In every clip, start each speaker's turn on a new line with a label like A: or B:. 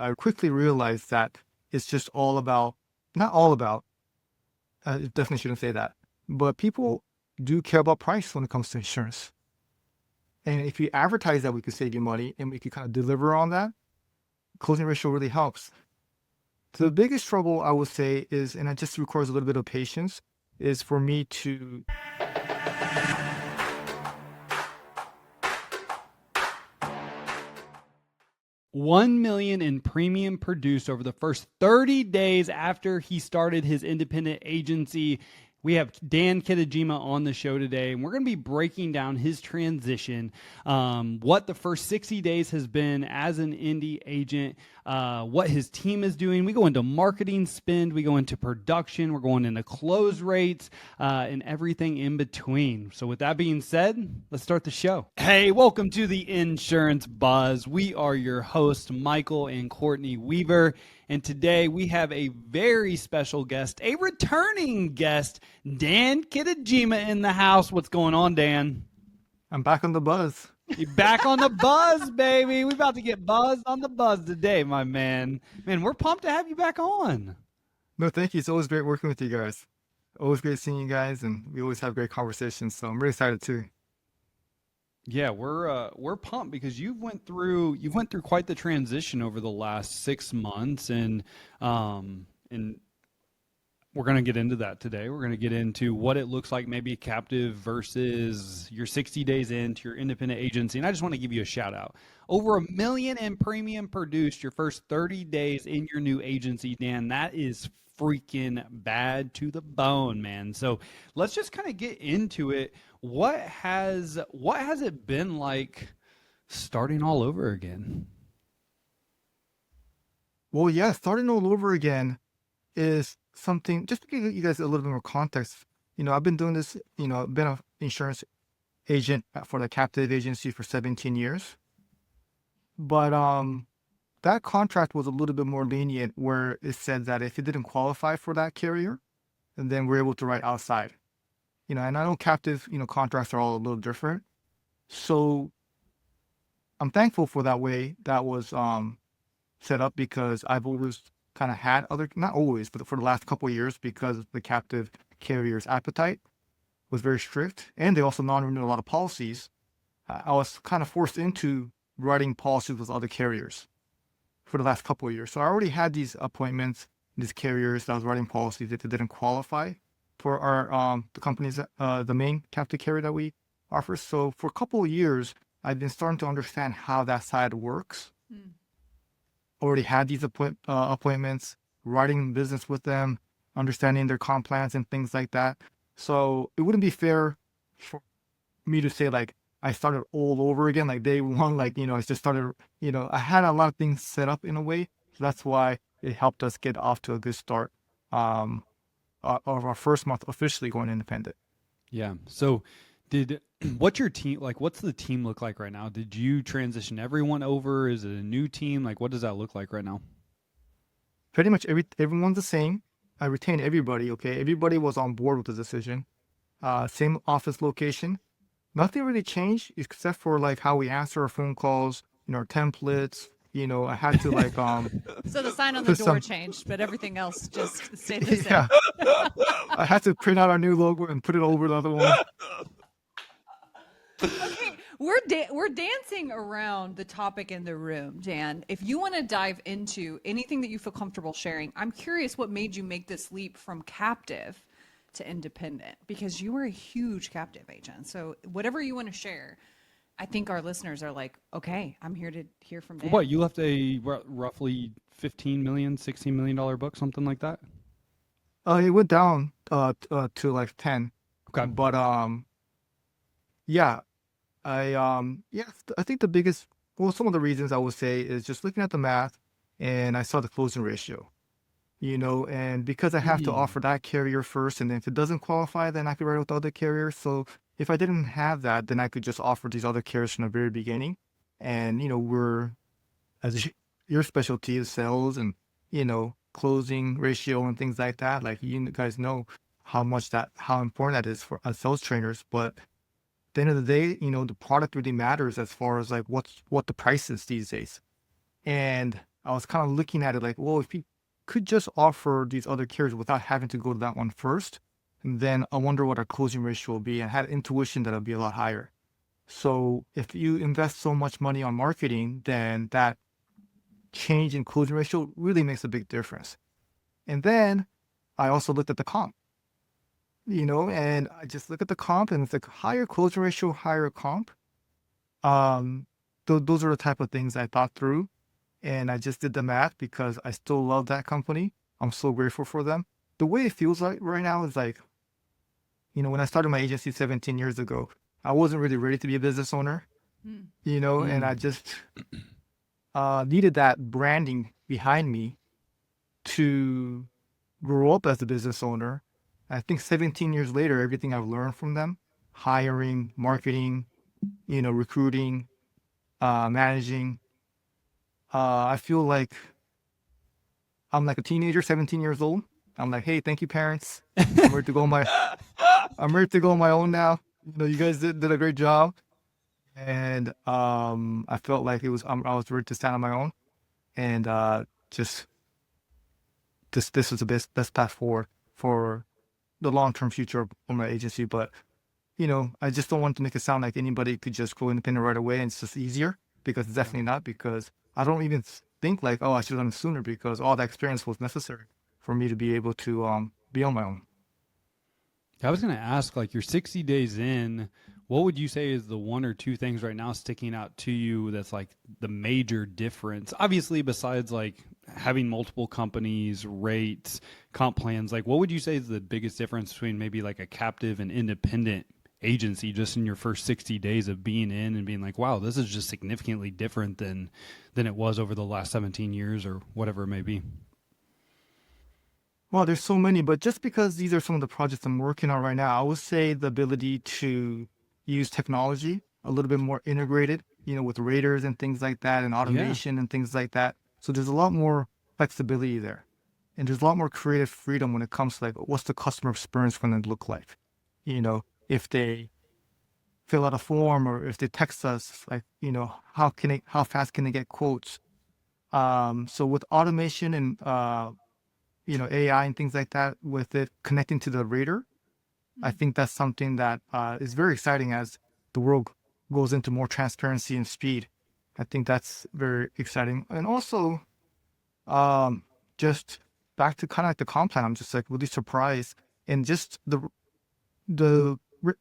A: I quickly realized that it's just all about, not all about, definitely shouldn't say that, but people do care about price when it comes to insurance. And if you advertise that we could save you money and we could kind of deliver on that, closing ratio really helps. So the biggest trouble I would say is, and it just requires a little bit of patience, is for me to.
B: 1 million in premium produced over the first 30 days after he started his independent agency. We have Dan Kitajima on the show today, and we're going to be breaking down his transition, what the first 60 days has been as an indie agent, what his team is doing. We go into marketing spend, we go into production, we're going into close rates, and everything in between. So with that being said, let's start the show. Hey, welcome to the Insurance Buzz. We are your hosts, Michael and Courtney Weaver. And today we have a very special guest, a returning guest, Dan Kitajima in the house. What's going on, Dan?
A: I'm back on the buzz.
B: You're back on the buzz, baby. We're about to get buzzed on the buzz today, my man. Man, we're pumped to have you back on.
A: No, thank you. It's always great working with you guys. Always great seeing you guys, and we always have great conversations. So I'm really excited too.
B: Yeah, we're pumped because you went through quite the transition over the last 6 months, and we're going to get into that today. We're going to get into what it looks like, maybe captive versus your 60 days into your independent agency. And I just want to give you a shout out. Over 1 million in premium produced your first 30 days in your new agency, Dan. That is freaking bad to the bone, man. So let's just kind of get into it. What has it been like starting all over again?
A: Well, yeah, starting all over again is something, just to give you guys a little bit more context. I've been doing this, I've been an insurance agent for the captive agency for 17 years. But that contract was a little bit more lenient where it said that if you didn't qualify for that carrier, and then we're able to write outside. And I know captive, contracts are all a little different. So I'm thankful for that way that was set up, because I've always kind of had other, not always, but for the last couple of years, because the captive carrier's appetite was very strict, and they also non-renewed a lot of policies. I was kind of forced into writing policies with other carriers for the last couple of years. So I already had these appointments, these carriers that I was writing policies that didn't qualify for our the companies, the main captive carrier that we offer. So for a couple of years, I've been starting to understand how that side works. Already had these appointments, writing business with them, understanding their comp plans and things like that. So it wouldn't be fair for me to say like I started all over again, like day one, like, I just started, I had a lot of things set up in a way. So that's why it helped us get off to a good start of our first month officially going independent.
B: Yeah. So what's your team like? What's the team look like right now? Did you transition everyone over? Is it a new team? Like, what does that look like right now?
A: Pretty much everyone's the same. I retained everybody. Okay. Everybody was on board with the decision. Same office location. Nothing really changed except for like how we answer our phone calls, our templates. I had to like
C: So the sign on the door changed, but everything else just stayed the same.
A: yeah. I had to print out our new logo and put it over the other one.
C: Okay, we're dancing around the topic in the room, Dan. If you want to dive into anything that you feel comfortable sharing, I'm curious what made you make this leap from captive to independent, because you were a huge captive agent. So whatever you want to share, I think our listeners are like, okay, I'm here to hear from Dan.
B: What, you left a roughly $15 million, $16 million book, something like that?
A: It went down to like 10.
B: Okay.
A: But yeah, I think the biggest, well, some of the reasons I would say is just looking at the math, and I saw the closing ratio, and because I have to offer that carrier first, and then if it doesn't qualify, then I could write with other carriers. So if I didn't have that, then I could just offer these other carriers from the very beginning. And, we're, as your specialty is sales and, closing ratio and things like that. Like, you guys know how important that is for us sales trainers. But at the end of the day, the product really matters as far as like what the price is these days. And I was kind of looking at it like, well, if we could just offer these other carriers without having to go to that one first, then I wonder what our closing ratio will be, and had intuition that it'll be a lot higher. So if you invest so much money on marketing, then that change in closing ratio really makes a big difference. And then I also looked at the comp, and I just look at the comp and it's like higher closing ratio, higher comp. Um, those are the type of things I thought through, and I just did the math because I still love that company. I'm so grateful for them. The way it feels like right now is like, when I started my agency 17 years ago, I wasn't really ready to be a business owner,
C: Mm.
A: and I
B: Mm.
A: just needed that branding behind me to grow up as a business owner. I think 17 years later, everything I've learned from them, hiring, marketing, recruiting, managing, I feel like I'm like a teenager, 17 years old. I'm like, hey, thank you, parents. I'm ready to go on my I'm ready to go on my own now. You guys did a great job, and I felt like I was ready to stand on my own, and just this was the best path forward for the long term future of my agency. But I just don't want to make it sound like anybody could just go independent right away and it's just easier, because it's
B: Yeah.
A: definitely not. Because I don't even think like, oh, I should have done it sooner, because all that experience was necessary for me to be able to be on my own.
B: I was going to ask, like, you're 60 days in. What would you say is the one or two things right now sticking out to you that's like the major difference? Obviously, besides like having multiple companies, rates, comp plans, like, what would you say is the biggest difference between maybe like a captive and independent agency just in your first 60 days of being in and being like, wow, this is just significantly different than it was over the last 17 years or whatever it may be?
A: Well, there's so many, but just because these are some of the projects I'm working on right now, I would say the ability to use technology a little bit more integrated, with raters and things like that, and
B: Yeah.
A: automation and things like that. So there's a lot more flexibility there. And there's a lot more creative freedom when it comes to like, what's the customer experience going to look like? If they fill out a form, or if they text us, like, how fast can they get quotes? So with automation and AI and things like that, with it connecting to the reader, I
C: Mm.
A: think that's something that is very exciting as the world goes into more transparency and speed. I think that's very exciting. And also, um, just back to kind of like the comp plan, I'm just like really surprised, and just the re-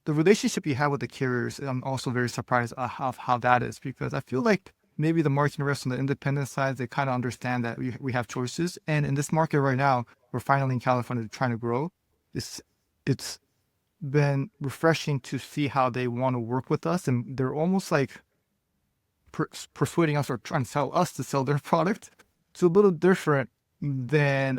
A: the relationship you have with the carriers. I'm also very surprised of how that is, because I feel like maybe the marketing reps on the independent side, they kind of understand that we have choices, and in this market right now, we're finally in California trying to grow. It's it's been refreshing to see how they want to work with us, and they're almost like persuading us or trying to sell us to sell their product. It's a little different than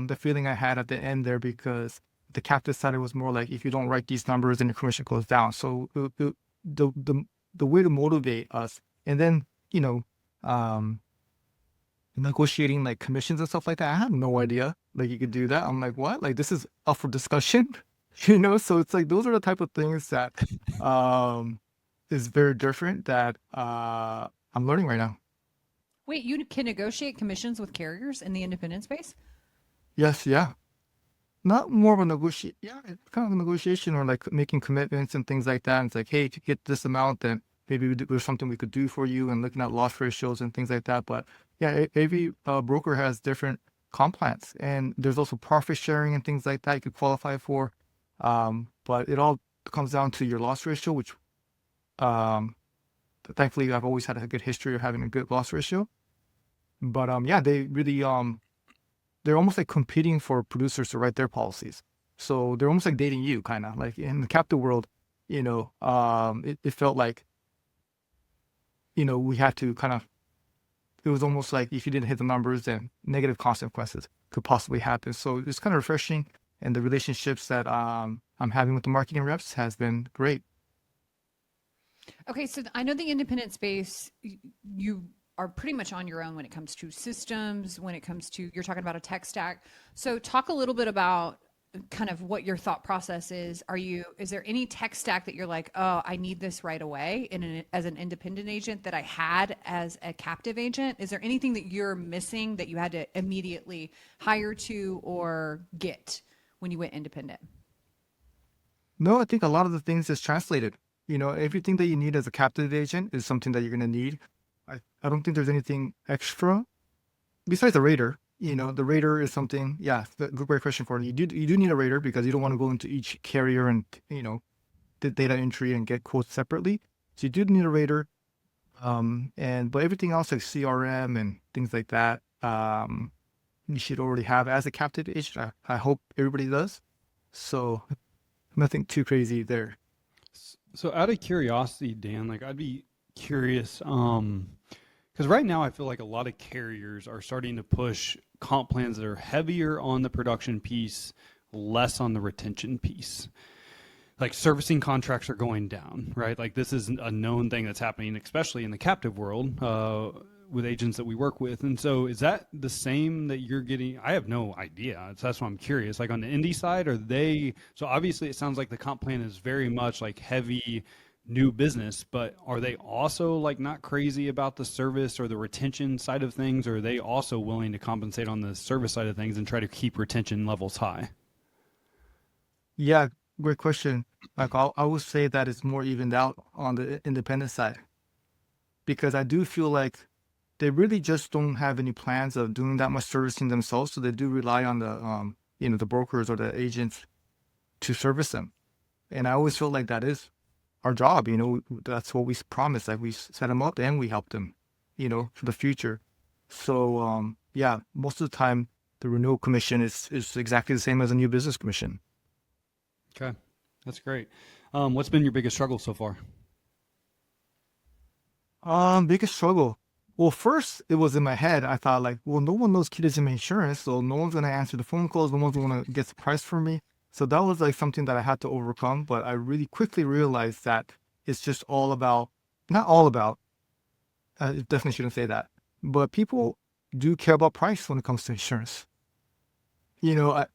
A: the feeling I had at the end there, because the captive side was more like, if you don't write these numbers, then your commission goes down. So the way to motivate us, and then um, negotiating like commissions and stuff like that. I had no idea like you could do that. I'm like, what? Like, this is up for discussion, So it's like those are the type of things that um is very different that I'm learning right now.
C: Wait, you can negotiate commissions with carriers in the independent space?
A: Yes, yeah. Not more of a negotiation. Yeah, it's kind of a negotiation, or like making commitments and things like that. And it's like, hey, to get this amount, then maybe there's something we could do for you, and looking at loss ratios and things like that. But yeah, every broker has different comp plans, and there's also profit sharing and things like that you could qualify for. But it all comes down to your loss ratio, which um, thankfully I've always had a good history of having a good loss ratio. But yeah, they're almost like competing for producers to write their policies. So they're almost like dating you, kind of like in the captive world. It felt like we had to kind of. It was almost like if you didn't hit the numbers, then negative consequences could possibly happen. So it's kind of refreshing, and the relationships that I'm having with the marketing reps has been great.
C: Okay, so I know the independent space, you are pretty much on your own when it comes to systems, when it comes to, you're talking about a tech stack. So talk a little bit about kind of what your thought process is. Is there any tech stack that you're like, oh, I need this right away as an independent agent that I had as a captive agent? Is there anything that you're missing that you had to immediately hire to or get when you went independent?
A: No, I think a lot of the things is translated. Everything that you need as a captive agent is something that you're going to need. I don't think there's anything extra besides the rater. The rater is something, yeah, great question for you. You do need a rater because you don't want to go into each carrier and, the data entry and get quotes separately. So you do need a rater. But everything else like CRM and things like that, you should already have as a captive agent. I hope everybody does. So nothing too crazy there.
B: So out of curiosity, Dan, like I'd be curious, because right now I feel like a lot of carriers are starting to push comp plans that are heavier on the production piece, less on the retention piece. Like servicing contracts are going down, right? Like this is a known thing that's happening, especially in the captive world, with agents that we work with. And so is that the same that you're getting? I have no idea. That's why I'm curious. Like on the indie side, so obviously it sounds like the comp plan is very much like heavy new business, but are they also like not crazy about the service or the retention side of things? Or are they also willing to compensate on the service side of things and try to keep retention levels high?
A: Yeah, great question. Like I would say that it's more evened out on the independent side because I do feel like they really just don't have any plans of doing that much servicing themselves. So they do rely on the brokers or the agents to service them. And I always feel like that is our job. That's what we promise. Like we set them up and we help them, for the future. So, yeah, most of the time the renewal commission is exactly the same as a new business commission.
B: Okay, that's great. What's been your biggest struggle so far?
A: Biggest struggle. Well, first it was in my head. I thought like, well, no one knows Kitajima insurance, so no one's gonna answer the phone calls. No one's gonna get the price for me. So that was like something that I had to overcome. But I really quickly realized that it's just all about, not all about. I definitely shouldn't say that. But people do care about price when it comes to insurance. You know, I,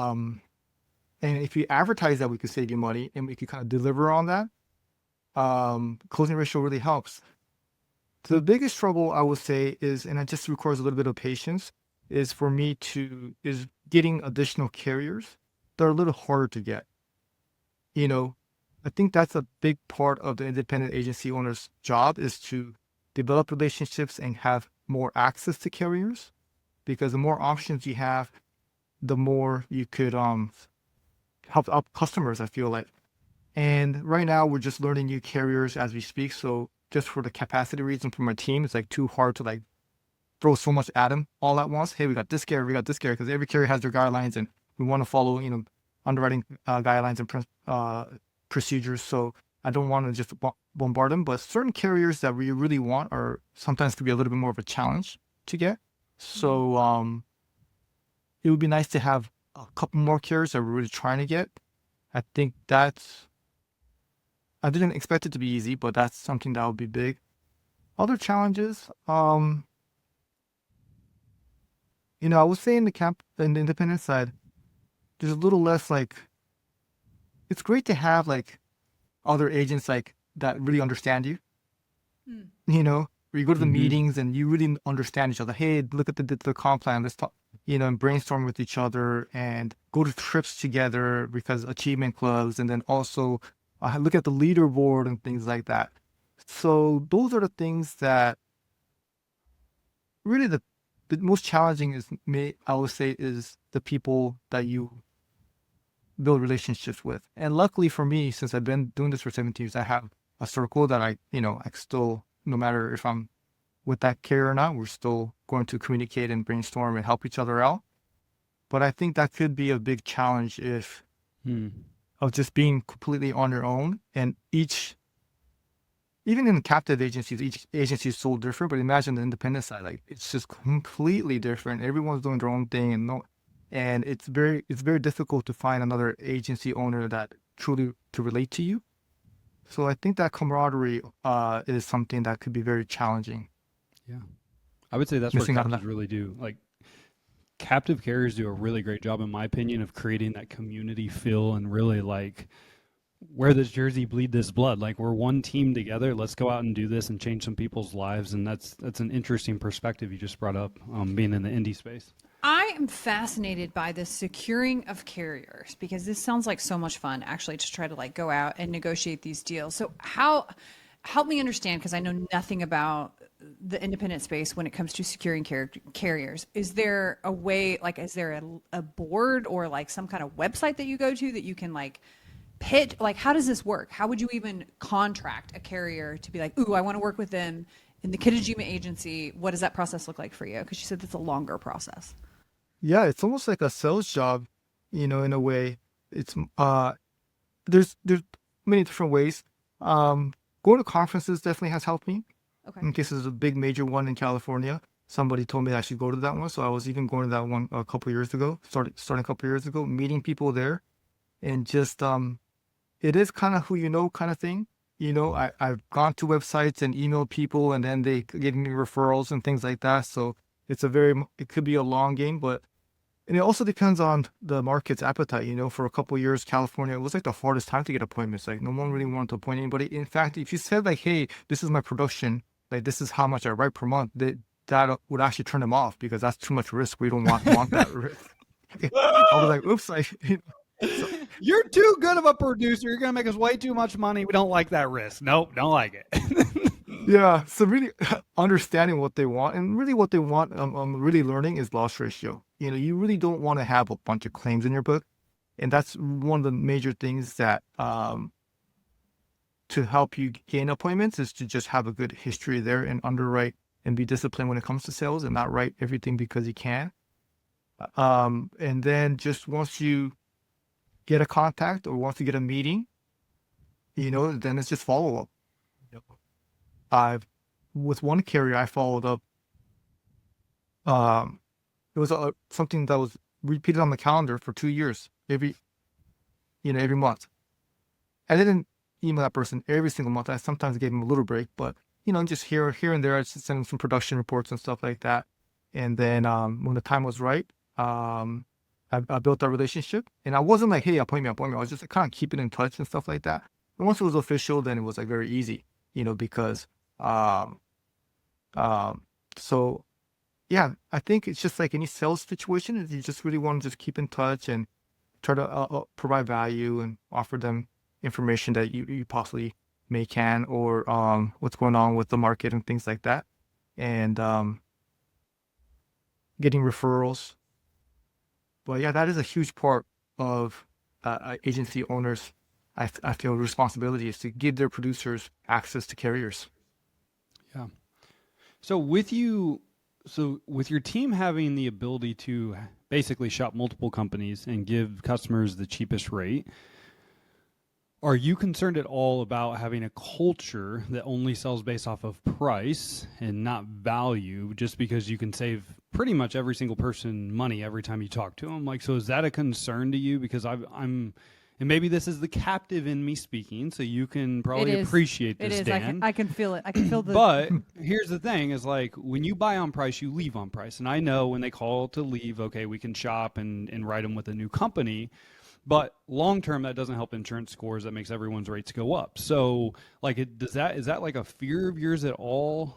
A: um, and if you advertise that we could save you money and we could kind of deliver on that, closing ratio really helps. The biggest trouble I would say is, and it just requires a little bit of patience, is getting additional carriers that are a little harder to get. You know, I think that's a big part of the independent agency owner's job is to develop relationships and have more access to carriers because the more options you have, the more you could help out customers, I feel like. And right now we're just learning new carriers as we speak. So just for the capacity reason for my team, it's like too hard to like throw so much at them all at once. Hey, we got this carrier, we got this carrier, because every carrier has their guidelines and we want to follow, underwriting guidelines and procedures. So I don't want to just bombard them, but certain carriers that we really want are sometimes could be a little bit more of a challenge to get. So it would be nice to have a couple more carriers that we're really trying to get. I think I didn't expect it to be easy, but that's something that would be big. Other challenges, I would say in the independent side, there's a little less like, it's great to have like other agents like that really understand you,
C: Mm.
A: where you go to the
B: Mm-hmm.
A: meetings and you really understand each other. Hey, look at the comp plan. Let's talk, and brainstorm with each other and go to trips together because achievement clubs, and then also look at the leaderboard and things like that. So those are the things that really the most challenging I would say is the people that you build relationships with. And luckily for me, since I've been doing this for 17 years, I have a circle that I still, no matter if I'm with that carrier or not, we're still going to communicate and brainstorm and help each other out. But I think that could be a big challenge if
B: Hmm.
A: of just being completely on your own. And even in captive agencies, each agency is so different. But imagine the independent side, like it's just completely different. Everyone's doing their own thing, and it's very difficult to find another agency owner that truly to relate to you. So I think that camaraderie is something that could be very challenging.
B: Yeah. I would say that's where
A: Missing out on that.
B: captives really do. Like captive carriers do a really great job, in my opinion, of creating that community feel and really like wear this jersey, bleed this blood. Like we're one team together. Let's go out and do this and change some people's lives. And that's an interesting perspective you just brought up, being in the indie space.
C: I am fascinated by the securing of carriers because this sounds like so much fun actually to try to like go out and negotiate these deals. So how help me understand because I know nothing about the independent space when it comes to securing carriers. Is there a way like is there a board or like some kind of website that you go to that you can like pitch like how does this work? How would you even contract a carrier to be like, "Ooh, I want to work with them in the Kitajima agency." What does that process look like for you? Because you said it's a longer process.
A: Yeah, it's almost like a sales job, in a way. It's there's many different ways. Going to conferences definitely has helped me.
C: Okay.
A: In case there's a big major one in California, somebody told me that I should go to that one, so I was even going to that one a couple years ago. Starting a couple years ago, meeting people there, and just it is kind of who you know kind of thing. I've gone to websites and emailed people, and then they give me referrals and things like that. So it could be a long game, but and it also depends on the market's appetite. For a couple of years, California, it was like the hardest time to get appointments. Like no one really wanted to appoint anybody. In fact, if you said like, "Hey, this is my production, like this is how much I write per month," that would actually turn them off because that's too much risk. We don't want that risk. I was like, "Oops!" So
B: You're too good of a producer. You're going to make us way too much money. We don't like that risk. Nope, don't like it.
A: yeah, so really understanding what they want and really what they want, really learning is loss ratio. You really don't want to have a bunch of claims in your book, and that's one of the major things that to help you gain appointments is to just have a good history there and underwrite and be disciplined when it comes to sales and not write everything because you can. And then just once you get a contact or once you get a meeting, then it's just follow up. I've with one carrier I followed up. It was something that was repeated on the calendar for 2 years, every month. I didn't email that person every single month. I sometimes gave him a little break, but just here and there, I just sent him some production reports and stuff like that. And then when the time was right, I built that relationship. And I wasn't like, "Hey, appoint me. I was just kind of keeping in touch and stuff like that. And once it was official, then it was like very easy, because um, so yeah, I think it's just like any sales situation. Is you just really want to just keep in touch and try to provide value and offer them information that you possibly can or what's going on with the market and things like that, and getting referrals. But yeah, that is a huge part of agency owners. I feel responsibility is to give their producers access to carriers.
B: Yeah. So with your team having the ability to basically shop multiple companies and give customers the cheapest rate, are you concerned at all about having a culture that only sells based off of price and not value just because you can save pretty much every single person money every time you talk to them? Like, so is that a concern to you? Because I'm and maybe this is the captive in me speaking, so you can probably appreciate this,
C: It is.
B: Dan.
C: I can feel it. I can feel the.
B: But here's the thing is like when you buy on price, you leave on price. And I know when they call to leave, okay, we can shop and write them with a new company. But long term, that doesn't help insurance scores. That makes everyone's rates go up. So like is that like a fear of yours at all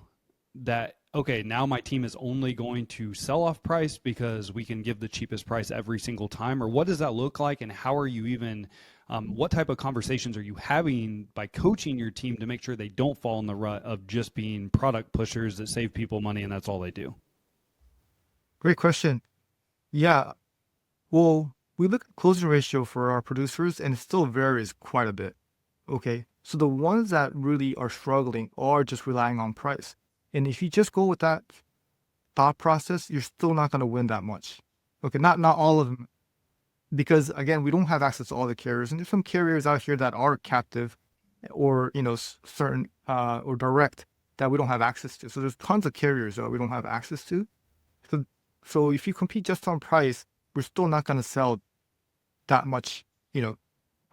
B: that, okay, now my team is only going to sell off price because we can give the cheapest price every single time? Or what does that look like? And how are you even, what type of conversations are you having by coaching your team to make sure they don't fall in the rut of just being product pushers that save people money and that's all they do?
A: Great question. Yeah. Well, we look at closing ratio for our producers and it still varies quite a bit. Okay. So the ones that really are struggling are just relying on price. And if you just go with that thought process, you're still not going to win that much. Okay. Not all of them. Because again, we don't have access to all the carriers. And there's some carriers out here that are captive or, certain or direct that we don't have access to. So there's tons of carriers that we don't have access to. So if you compete just on price, we're still not going to sell that much.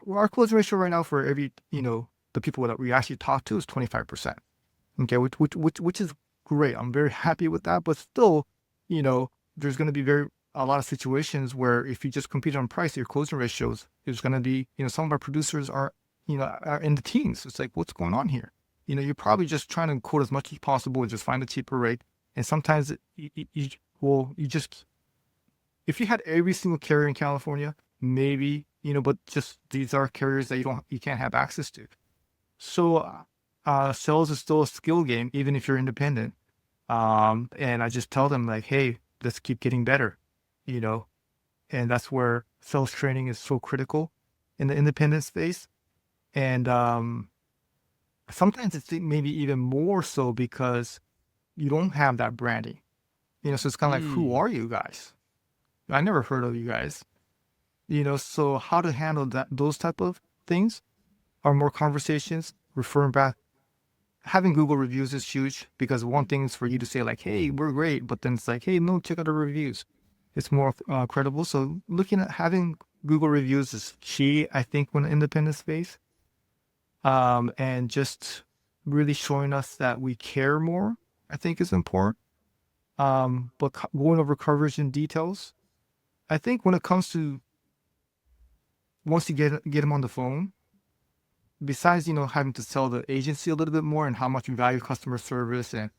A: Our closing ratio right now for every, the people that we actually talk to is 25%. Okay, which is great. I'm very happy with that. But still, there's going to be a lot of situations where if you just compete on price, your closing ratios is going to be, some of our producers are in the teens. It's like, what's going on here? You're probably just trying to quote as much as possible and just find a cheaper rate. And sometimes you just, if you had every single carrier in California, maybe, but just these are carriers that you can't have access to. So, sales is still a skill game, even if you're independent. And I just tell them like, hey, let's keep getting better, you know, and that's where sales training is so critical in the independent space. And sometimes it's maybe even more so because you don't have that branding, so it's kind of like, who
B: Mm.
A: are you guys? I never heard of you guys, so how to handle those type of things are more conversations, referring back. Having Google reviews is huge because one thing is for you to say like, hey, we're great, but then it's like, hey, no, check out the reviews. It's more credible. So looking at having Google reviews is key, I think, when independent space, and just really showing us that we care more, I think is important. But going over coverage and details, I think when it comes to once you get them on the phone, besides having to sell the agency a little bit more and how much you value customer service and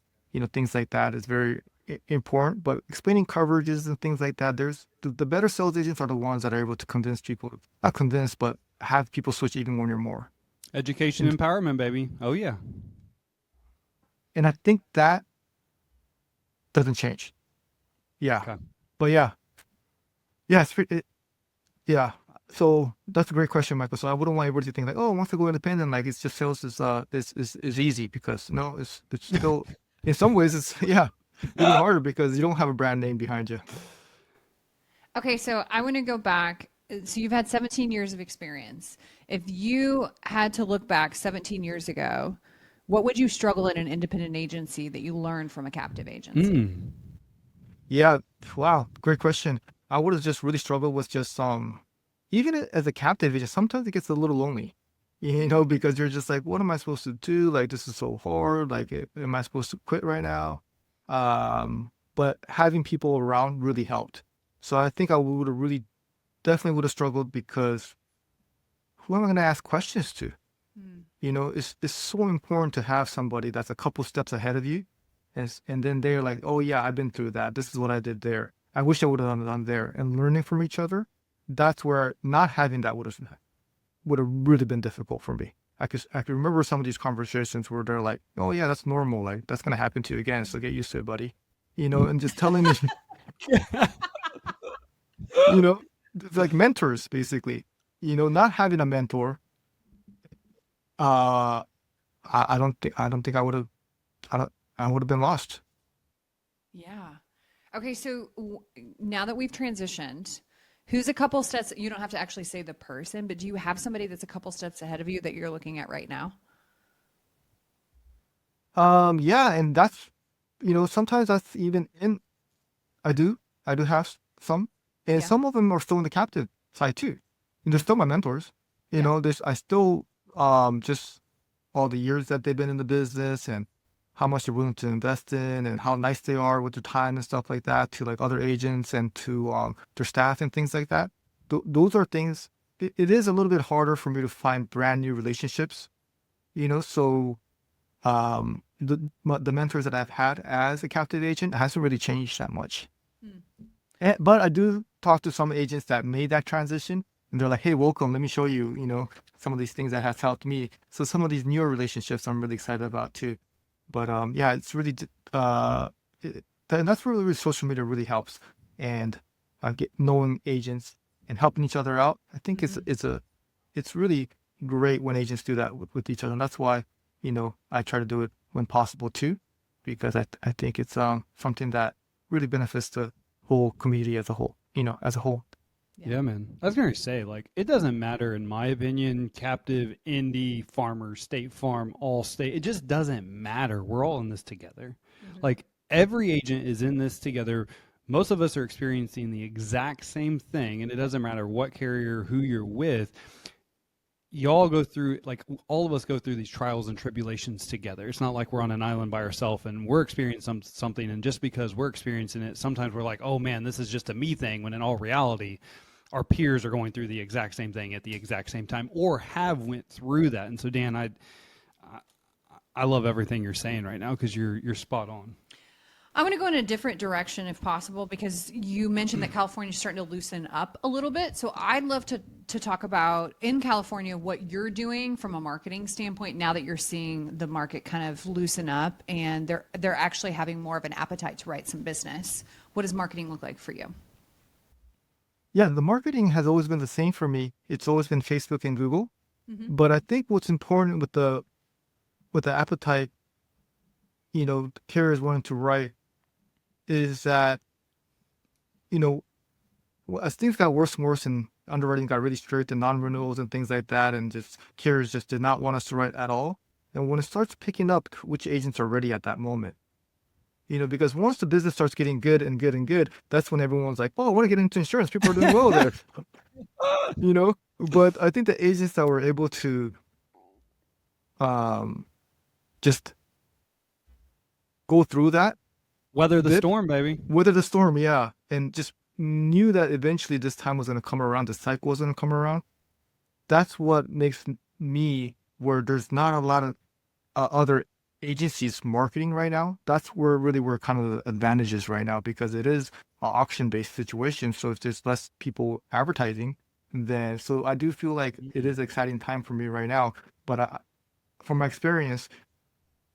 A: things like that is very important, but explaining coverages and things like that, there's the better sales agents are the ones that are able to convince people, not convince, but have people switch even when you're more.
B: Education
A: and
B: empowerment, baby. Oh yeah.
A: and I think that doesn't change. Yeah.
B: Okay.
A: But yeah, yeah. So that's a great question, Michael. So I wouldn't want everybody to think like, oh, once I go independent, like it's just sales is easy, because no, it's still in some ways it's yeah, even harder because you don't have a brand name behind you.
C: Okay, so I want to go back. So you've had 17 years of experience. If you had to look back 17 years ago, what would you struggle in an independent agency that you learned from a captive agency?
B: Mm.
A: Yeah, wow, great question. I would have just really struggled with just even as a captive agent, sometimes it gets a little lonely, because you're just like, what am I supposed to do? Like this is so hard. Like, am I supposed to quit right now? But having people around really helped. So I think I would have really definitely would have struggled because who am I going to ask questions to?
C: Hmm.
A: It's so important to have somebody that's a couple steps ahead of you, and then they're like, oh yeah, I've been through that. This is what I did there. I wish I would have done there, and learning from each other. That's where not having that would have really been difficult for me. I could remember some of these conversations where they're like, oh yeah, that's normal. Like that's gonna happen to you again. So get used to it, buddy. And just telling me, you know, it's like mentors basically. Not having a mentor. Uh, I don't think I would have. I would have been lost.
C: Yeah. Okay, so now that we've transitioned, who's a couple steps? You don't have to actually say the person, but do you have somebody that's a couple steps ahead of you that you're looking at right now?
A: Yeah, and sometimes that's even in. I do, I do have some, and
C: Yeah.
A: some of them are still in the captive side too. And they're still my mentors.
C: Yeah.
A: There's I still just all the years that they've been in the business and how much they're willing to invest in and how nice they are with their time and stuff like that to like other agents and to their staff and things like that. Those are things. It is a little bit harder for me to find brand new relationships. So the mentors that I've had as a captive agent hasn't really changed that much.
C: Hmm.
A: But I do talk to some agents that made that transition, and they're like, "Hey, welcome. Let me show you, some of these things that has helped me." So some of these newer relationships I'm really excited about too. But yeah, it's really and that's where really social media really helps, and get knowing agents and helping each other out. I think
C: Mm-hmm.
A: it's really great when agents do that with each other, and that's why I try to do it when possible too, because I think it's something that really benefits the whole community as a whole, as a whole.
C: Yeah.
B: Yeah, man. I was going to say, like, it doesn't matter, in my opinion, captive, indie, farmer, state farm, all state. It just doesn't matter. We're all in this together.
C: Mm-hmm.
B: Like, every agent is in this together. Most of us are experiencing the exact same thing, and it doesn't matter what carrier, who you're with. y'all go through, like all of us go through these trials and tribulations together. It's not like we're on an island by ourselves and we're experiencing something, and just because we're experiencing it, sometimes we're like, oh man, this is just a me thing, when in all reality our peers are going through the exact same thing at the exact same time or have went through that. And so Dan, I love everything you're saying right now, because you're spot on.
C: I'm going to go in a different direction if possible, because you mentioned that California is starting to loosen up a little bit. So I'd love to talk about in California what you're doing from a marketing standpoint now that you're seeing the market kind of loosen up and they're actually having more of an appetite to write some business. What does marketing look like for you?
A: Yeah, the marketing has always been the same for me. It's always been Facebook and Google. But I think what's important with the appetite, carriers wanting to write is that, as things got worse and worse and underwriting got really strict and non-renewals and things like that, and just carriers just did not want us to write at all. And when it starts picking up, which agents are ready at that moment? Because once the business starts getting good and good and good, that's when everyone's like, oh, I want to get into insurance. People are doing well there, you know? But I think the agents that were able to um, just go through that
B: Weather the
A: dip,
B: storm, baby.
A: weather the storm, yeah, and just knew that eventually this time was going to come around, the cycle was going to come around. That's what makes me where there's not a lot of other agencies marketing right now. That's where really where kind of the advantage is right now, because it is an auction-based situation. So if there's less people advertising, then so I do feel like it is an exciting time for me right now. But from my experience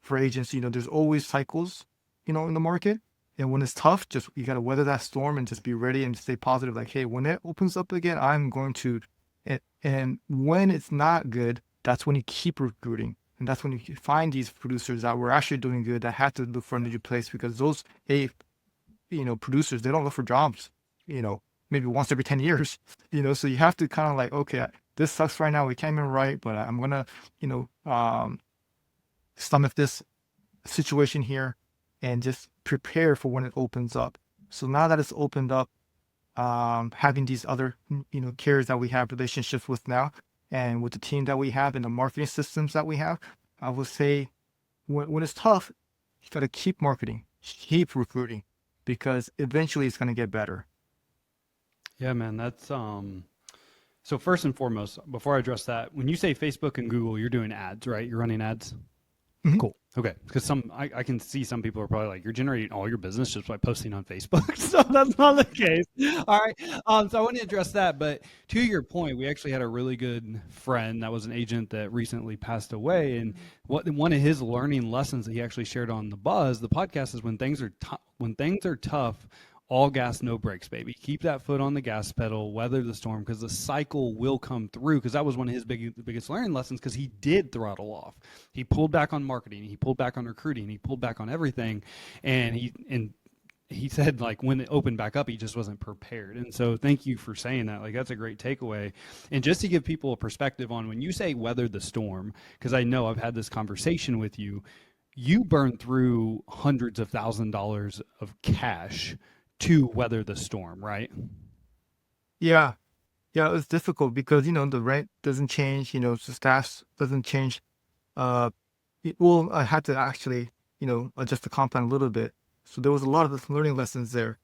A: for agents, there's always cycles, in the market. And when it's tough, just you got to weather that storm and just be ready and stay positive. Like, hey, when it opens up again, I'm going to. And when it's not good, that's when you keep recruiting. And that's when you find these producers that were actually doing good, that had to look for a new place, because those, producers, they don't look for jobs, maybe once every 10 years, so you have to kind of like, okay, this sucks right now. We can't even write, but I'm going to, stomach this situation here and just prepare for when it opens up. So now that it's opened up, having these other, carriers that we have relationships with now, and with the team that we have and the marketing systems that we have, I would say when it's tough, you got to keep marketing, keep recruiting, because eventually it's going to get better.
B: Yeah, man, that's so first and foremost, before I address that, when you say Facebook and Google, you're doing ads, right? You're running ads.
A: Mhm.
B: Cool. Okay. Because I can see some people are probably like, you're generating all your business just by posting on Facebook. So that's not the case. All right. So I want to address that. But to your point, we actually had a really good friend that was an agent that recently passed away. And one of his learning lessons that he actually shared on the podcast, is when things are tough, all gas, no brakes, baby. Keep that foot on the gas pedal, weather the storm, because the cycle will come through. Because that was one of his biggest learning lessons, because he did throttle off. He pulled back on marketing, he pulled back on recruiting, he pulled back on everything. And he said, like, when it opened back up, he just wasn't prepared. And so thank you for saying that. Like, that's a great takeaway. And just to give people a perspective on when you say weather the storm, because I know I've had this conversation with you, you burn through hundreds of $1,000s of cash to weather the storm, right?
A: Yeah. Yeah. It's difficult because, the rent doesn't change, the staff doesn't change. Uh, well, I had to actually, adjust the comp plan a little bit. So there was a lot of learning lessons there.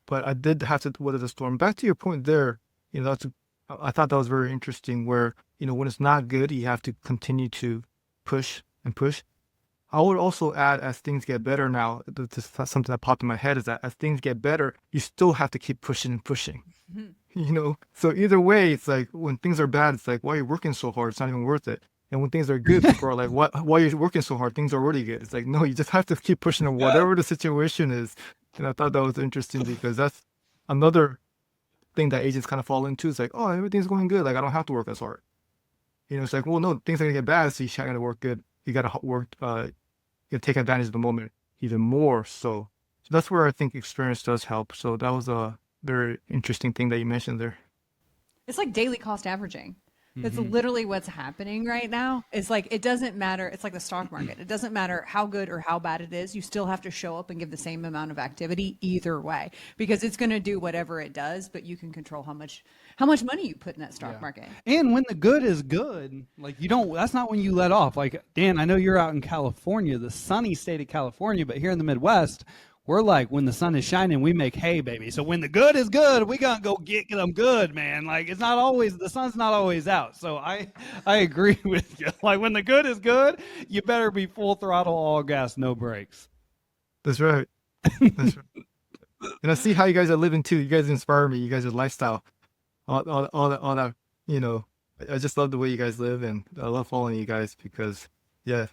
A: But I did have to weather the storm. Back to your point there, I thought that was very interesting, where, when it's not good, you have to continue to push and push. I would also add, as things get better now, this is something that popped in my head, is that as things get better, you still have to keep pushing and pushing,
C: Mhm.
A: So either way, it's like when things are bad, it's like, why are you working so hard? It's not even worth it. And when things are good, people are like, why are you working so hard? Things are already good. It's like, no, you just have to keep pushing on whatever the situation is. And I thought that was interesting, because that's another thing that agents kind of fall into. It's like, oh, everything's going good. Like, I don't have to work as hard. It's like, well, no, things are gonna get bad, so you gotta work good. You gotta work, you take advantage of the moment even more. So that's where I think experience does help. So that was a very interesting thing that you mentioned there.
C: It's like daily cost averaging. That's literally what's happening right now. It's like it doesn't matter. It's like the stock market. It doesn't matter how good or how bad it is. You still have to show up and give the same amount of activity either way because it's going to do whatever it does, but you can control how much money you put in that stock market.
B: And when the good is good, like you don't, that's not when you let off. Like, Dan, I know you're out in California, the sunny state of California, but here in the Midwest, we're like, when the sun is shining, we make hay, baby. So when the good is good, we gonna go get them good, man. Like it's not always, the sun's not always out. So I agree with you. Like when the good is good, you better be full throttle, all gas, no brakes.
A: That's right. That's right. And I see how you guys are living too. You guys inspire me. You guys are lifestyle, all that. You know, I just love the way you guys live, and I love following you guys because, yeah,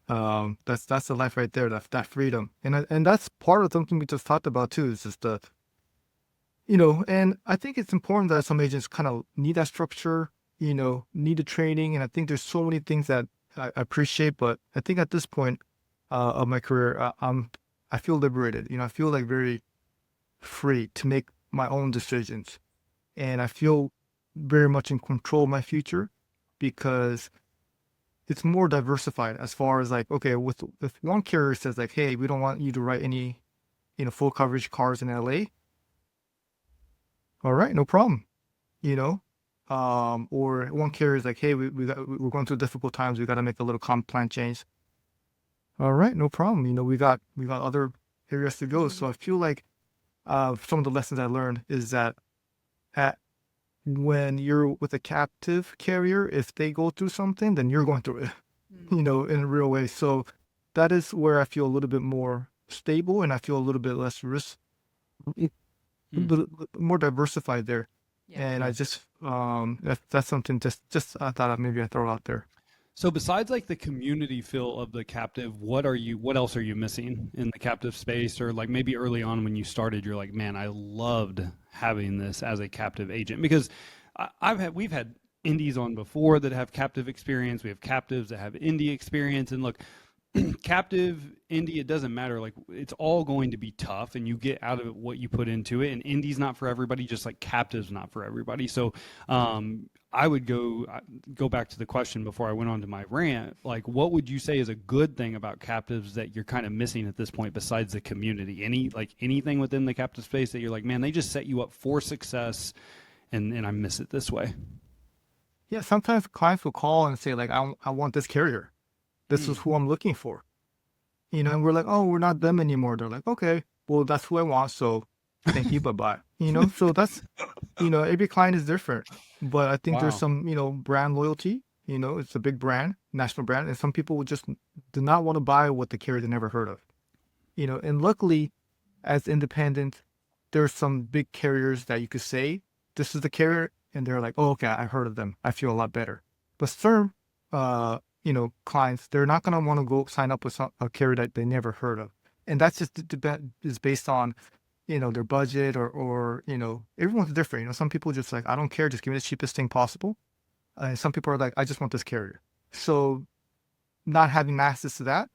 A: that's the life right there. That freedom, and that's part of something we just talked about too. Is just the, and I think it's important that some agents kind of need that structure. Need the training, and I think there's so many things that I appreciate. But I think at this point of my career, I feel liberated. I feel like very free to make my own decisions. And I feel very much in control of my future because it's more diversified as far as like, okay, if one carrier says like, hey, we don't want you to write any, full coverage cars in LA. All right, no problem. Or one carrier is like, hey, we're going through difficult times. We got to make a little comp plan change. All right, no problem. We got other areas to go. So I feel like some of the lessons I learned is that when you're with a captive carrier, if they go through something, then you're going through it, in a real way. So that is where I feel a little bit more stable and I feel a little bit less risk, a little more diversified there.
C: Yeah.
A: And I just, that's something just I thought maybe I'd throw out there.
B: So besides like the community feel of the captive, what else are you missing in the captive space? Or like maybe early on when you started, you're like, man, I loved having this as a captive agent because we've had indies on before that have captive experience. We have captives that have indie experience. And look, captive indie, it doesn't matter. Like it's all going to be tough and you get out of it what you put into it. And indie's not for everybody, just like captive's not for everybody. So, I would go back to the question before I went on to my rant. Like, what would you say is a good thing about captives that you're kind of missing at this point besides the community? Anything within the captive space that you're like, man, they just set you up for success, and I miss it this way.
A: Yeah, sometimes clients will call and say like, I want this carrier. This is who I'm looking for. And we're like, oh, we're not them anymore. They're like, okay, well, that's who I want. So thank you, bye-bye. So that's, every client is different. But I think there's some, brand loyalty. It's a big brand, national brand. And some people just do not want to buy what the carrier they never heard of. And luckily, as independent, there's some big carriers that you could say, this is the carrier. And they're like, oh, okay, I heard of them. I feel a lot better. But some, clients, they're not going to want to go sign up with a carrier that they never heard of. And that's just is based on, their budget or everyone's different. Some people just like, I don't care, just give me the cheapest thing possible. And some people are like, I just want this carrier. So not having access to that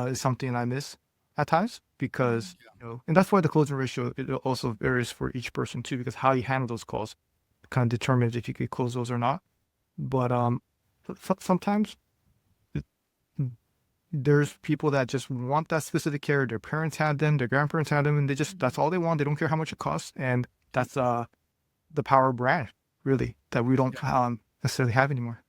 A: is something I miss at times because, and that's why the closing ratio, it also varies for each person too, because how you handle those calls kind of determines if you could close those or not. But sometimes there's people that just want that specific carrier. Their parents had them, their grandparents had them, and that's all they want. They don't care how much it costs. And that's the power of brand, really, that we don't necessarily have anymore.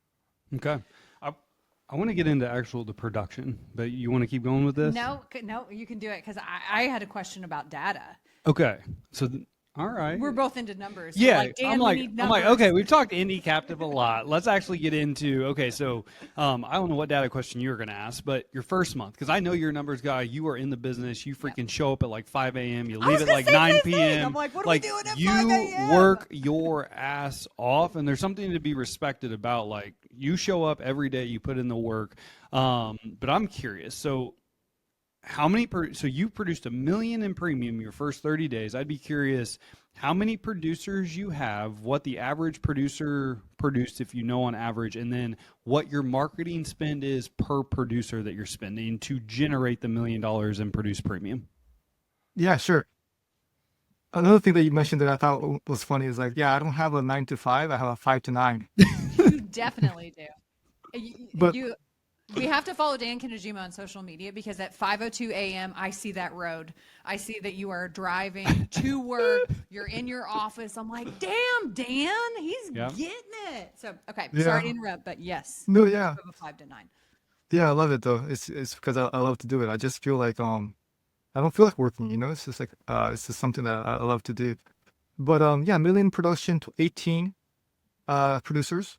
B: Okay. I want to get into the production, but you want to keep going with this?
C: No, you can do it because I had a question about data.
B: Okay. So all right.
C: We're both into numbers. So
B: Yeah,
C: like, Dan,
B: I'm
C: we
B: like,
C: need
B: I'm like,
C: numbers.
B: okay, we've talked indie captive a lot. Let's actually get into, okay, so I don't know what data question you were going to ask, but your first month, because I know you're a numbers guy. You are in the business. You freaking show up at like 5 a.m. You leave at like 9 p.m.
C: I'm like, what are
B: like,
C: we doing at
B: you
C: 5 a.m.?
B: work your ass off, and there's something to be respected about, like, you show up every day, you put in the work. But I'm curious. So so you produced $1 million in premium your first 30 days. I'd be curious how many producers you have, what the average producer produced, if you know on average, and then what your marketing spend is per producer that you're spending to generate the $1 million in produced premium.
A: Yeah, sure. Another thing that you mentioned that I thought was funny is like, yeah, I don't have a 9 to 5. I have a 5 to 9.
C: definitely do.
A: But
C: We have to follow Dan Kitajima on social media because at 5:02 a.m. I see that road. I see that you are driving to work. You're in your office. I'm like, damn, Dan, he's
B: Yeah.
C: getting it. So, okay, sorry to
A: yeah,
C: interrupt, but yes,
A: no,
C: we do
A: yeah,
C: have a 5 to 9.
A: yeah, I love it though. It's because I love to do it. I just feel like I don't feel like working. It's just like it's just something that I love to do. But yeah, million production to 18 producers.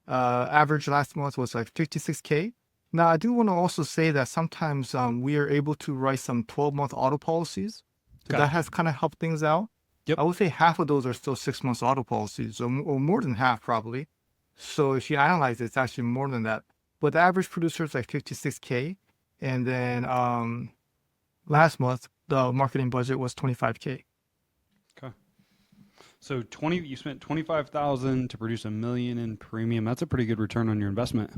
A: Average last month was like 56K. Now, I do want to also say that sometimes we are able to write some 12-month auto policies. So
B: Okay.
A: that has kind of helped things out.
B: Yep.
A: I would say half of those are still 6 months auto policies, or more than half probably. So if you analyze it, it's actually more than that. But the average producer is like 56K. And then last month, the marketing budget was 25K.
B: Okay. So you spent 25,000 to produce $1 million in premium. That's a pretty good return on your investment.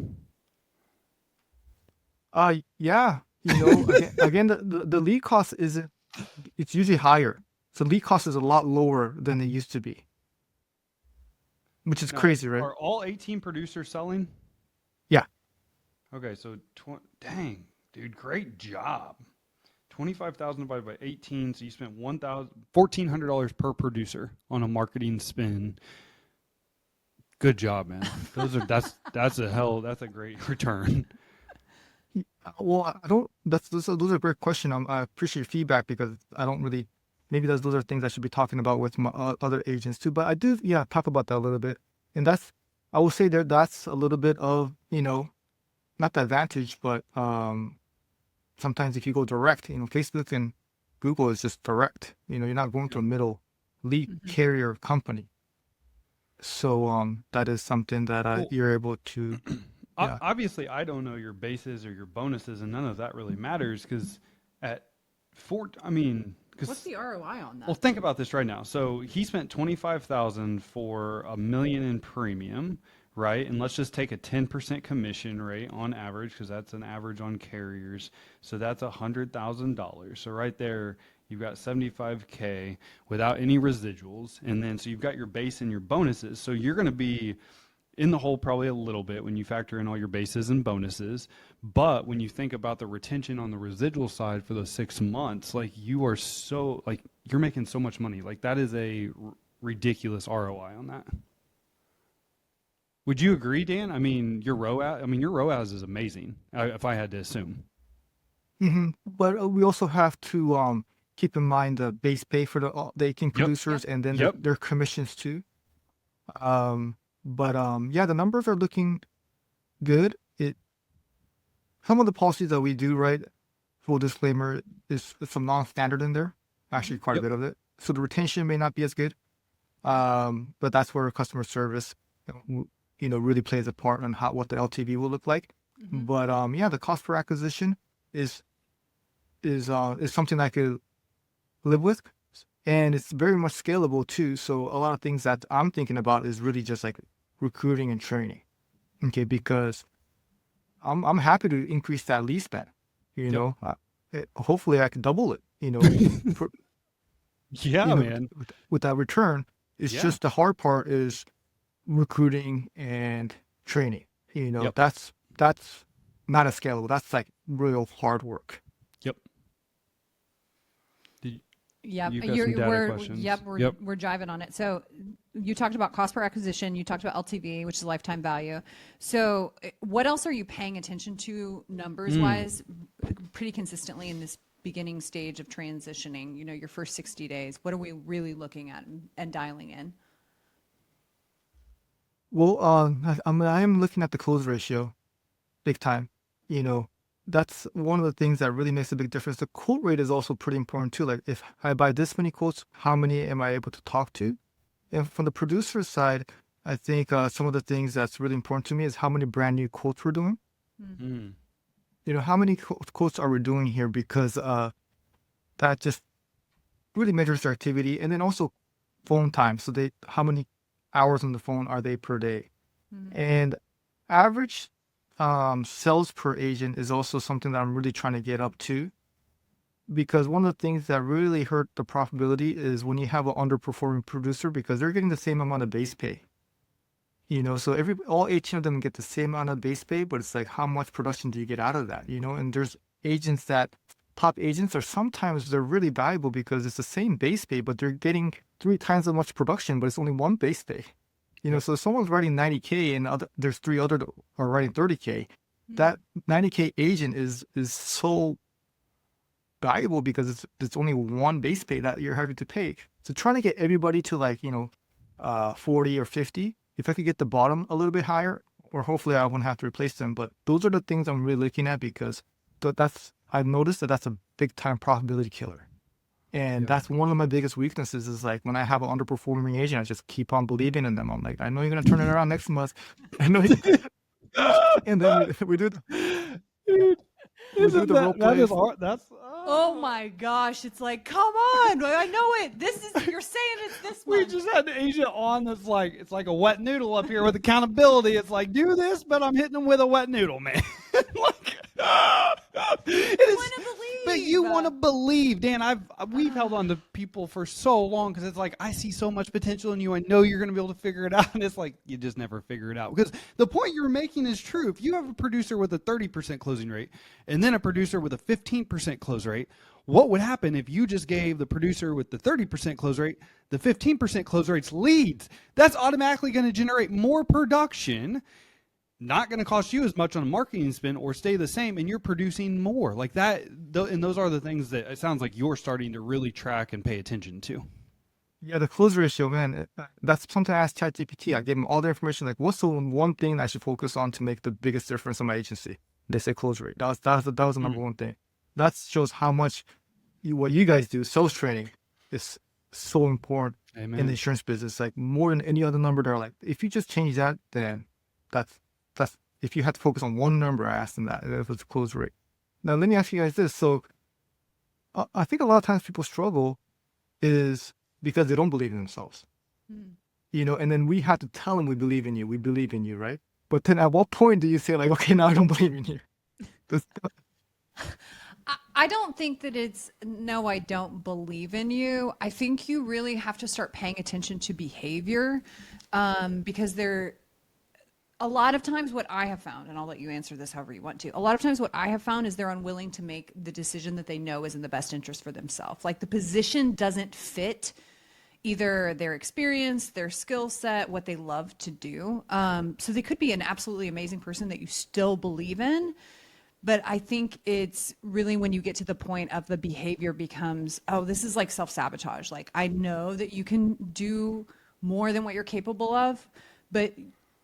A: Yeah, again, the lead cost it's usually higher. So lead cost is a lot lower than it used to be, which is
B: Now,
A: crazy, right?
B: are all 18 producers selling?
A: Yeah.
B: Okay, so dang, dude, great job. 25,000 divided by 18, so you spent $1,400 per producer on a marketing spin. Good job, man. That's a great return.
A: Well, I don't. Those are great questions. I appreciate feedback because I don't really. Maybe those are things I should be talking about with my other agents too. But I do, yeah, talk about that a little bit. And I will say that's a little bit of not the advantage, but sometimes if you go direct, Facebook and Google is just direct. You're not going through a middle lead
C: Mhm.
A: carrier company. So that is something that
B: Well,
A: you're able to, yeah.
B: obviously, I don't know your bases or your bonuses, and none of that really matters because at I mean,
C: What's
B: because
C: the ROI on
B: well,
C: that?
B: think about this right now. So he spent 25,000 for $1 million in premium, right? And let's just take a 10% commission rate on average, because that's an average on carriers. So that's $100,000. So right there, you've got 75K without any residuals, and then so you've got your base and your bonuses. So you're going to be in the hole probably a little bit when you factor in all your bases and bonuses. But when you think about the retention on the residual side for those 6 months, like you're making so much money. Like that is a ridiculous ROI on that. Would you agree, Dan? Your ROAS is amazing. If I had to assume.
A: But we also have to keep in mind the base pay for the 18
B: Yep.
C: Yep.
A: producers and then
B: Yep.
A: their commissions too. But yeah, the numbers are looking good. Some of the policies that we do, right, full disclaimer, is some non-standard in there, actually quite a
B: Yep.
A: bit of it. So the retention may not be as good. But that's where customer service, really plays a part on what the LTV will look like.
C: Mhm.
A: But yeah, the cost per acquisition is is something I could live with, and it's very much scalable too. So a lot of things that I'm thinking about is really just like recruiting and training. Okay, because I'm happy to increase that lead spend. You
B: Yep.
A: know, hopefully I can double it. For,
B: Yeah, man.
A: with that return. It's
B: Yeah.
A: just the hard part is recruiting and training.
B: Yep.
A: That's not as scalable. That's like real hard work.
B: Yep. Did
C: Yep.
B: you've got some data
C: Yep,
B: questions?
C: we're
B: Yep.
C: we're jiving on it. So you talked about cost per acquisition, you talked about LTV, which is lifetime value. So what else are you paying attention to numbers wise pretty consistently in this beginning stage of transitioning, your first 60 days? What are we really looking at and dialing in?
A: Well, I am looking at the close ratio, big time. You know, that's one of the things that really makes a big difference. The quote rate is also pretty important too. Like if I buy this many quotes, how many am I able to talk to? And from the producer side, I think some of the things that's really important to me is how many brand new quotes we're doing.
B: Mm.
A: How many quotes are we doing here? Because that just really measures their activity, and then also phone time. So how many hours on the phone are they per day?
C: Mhm.
A: And average sales per agent is also something that I'm really trying to get up to, because one of the things that really hurt the profitability is when you have an underperforming producer because they're getting the same amount of base pay. So all 18 of them get the same amount of base pay, but it's like how much production do you get out of that? And there's agents that top agents are sometimes they're really valuable because it's the same base pay, but they're getting 3 times as much production, but it's only one base pay.
B: Yep.
A: So if someone's writing 90K and there's 3 other that are writing 30K.
C: Hmm.
A: That 90K agent is so valuable because it's only one base pay that you're having to pay. So trying to get everybody to 40 or 50. If I could get the bottom a little bit higher, or hopefully I wouldn't have to replace them. But those are the things I'm really looking at because I've noticed that that's a big time profitability killer. And
B: Yeah.
A: that's one of my biggest weaknesses is like when I have an underperforming agent, I just keep on believing in them. I'm like, I know you're gonna turn it around next month. I know, and then we do
B: Dude,
A: we do
B: isn't
A: the role
B: that is
A: plays.
B: hard. That's
C: Oh my gosh, it's like, come on, I know it. You're saying it's this
B: we
C: month.
B: just had an agent on that's like it's like a wet noodle up here with accountability. It's like do this, but I'm hitting them with a wet noodle, man. Like, it is,
C: wanna believe.
B: but you want to believe, Dan. We've held on to people for so long because it's like I see so much potential in you. I know you're going to be able to figure it out, and it's like you just never figure it out. Because the point you're making is true. If you have a producer with a 30% closing rate and then a producer with a 15% close rate, what would happen if you just gave the producer with the 30% close rate the 15% close rates leads? That's automatically going to generate more production, not going to cost you as much on a marketing spend or stay the same, and you're producing more like that. And those are the things that it sounds like you're starting to really track and pay attention to.
A: Yeah, the close ratio, man. That's something I asked ChatGPT. I gave them all the information, like what's the one thing I should focus on to make the biggest difference in my agency. They say close rate. That was the number one thing. That shows how much what you guys do, sales training, is so important in
B: Amen.
A: the insurance business. Like more than any other number, they're like, if you just change that, then that's if you had to focus on one number, I asked them that, if it's close rate. Now let me ask you guys this. So I think a lot of times people struggle is because they don't believe in themselves. And then we have to tell them we believe in you, right? But then at what point do you say like, okay, now I don't believe in you? That's-
C: I don't think that it's no, I don't believe in you. I think you really have to start paying attention to behavior, because a lot of times what I have found, and I'll let you answer this however you want to. A lot of times what I have found is they're unwilling to make the decision that they know is in the best interest for themselves. Like the position doesn't fit either their experience, their skill set, what they love to do. So they could be an absolutely amazing person that you still believe in. But I think it's really when you get to the point of the behavior becomes, oh, this is like self-sabotage. Like I know that you can do more than what you're capable of, but